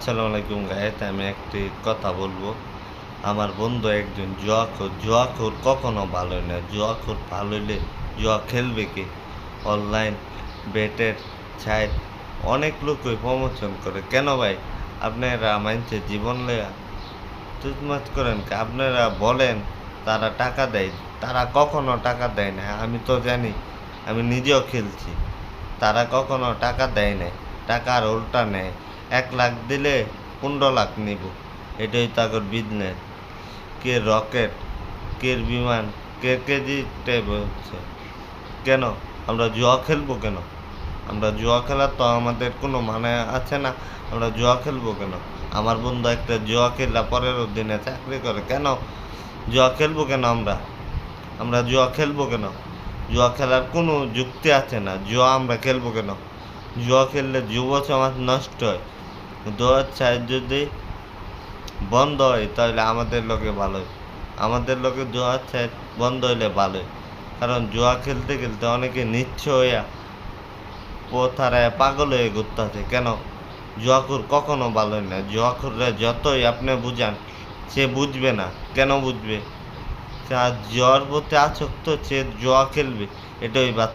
আসসালামু আলাইকুম গাইস, আমি একটি কথা বলবো। আমার বন্ধু একজন জুয়াখোর কখনো ভালো হয় না। জুয়াখোর ভালো হইলে জুয়া খেলবে কে? অনলাইন বেটের সাইট অনেক লোকই প্রমোশন করে। কেন ভাই? আপনারা মানুষের জীবন লইয়া তুজমাত করেন কে? আপনারা বলেন তারা টাকা দেয়, তারা কখনো টাকা দেয় না। আমি তো জানি, আমি নিজেও খেলছি। তারা কখনো টাকা দেয় নাই, টাকার উল্টা নেয়। 1 লাখ দিলে 15 লাখ নিব, এটাই তাদের বিজনেস। কে রকেট, কে বিমান, কে কেজিতে বলছে। কেন আমরা জুয়া খেলবো কেন? আমরা জুয়া খেলার তো আমাদের কোনো মানে আছে না। আমরা জুয়া খেলবো কেন? আমার বন্ধু একটা জুয়া খেলা 15 দিনে চাকরি করে। কেন জুয়া খেলবো কেন? আমরা আমরা জুয়া খেলবো কেন? জুয়া খেলার কোনো যুক্তি আছে না। জুয়া আমরা খেলবো কেন? জুয়া খেললে যুব সমাজ নষ্ট হয়। জুয়ার ছায় যদি বন্ধ হয় তাহলে আমাদের লোকে ভালো হয়। আমাদের লোকে জুয়ার ছায় বন্ধ হইলে ভালো হয়। কারণ জুয়া খেলতে খেলতে অনেকে নিচ্ছ হইয়া পোথারায় পাগল হয়ে ঘুরতেছে। কেন? জুয়াখোর কখনো ভালো হয় না। জুয়াখোররা যতই আপনি বুঝান, সে বুঝবে না। কেন বুঝবে? যার জুয়ার প্রতি আসক্ত সে জুয়া খেলবে, এটাই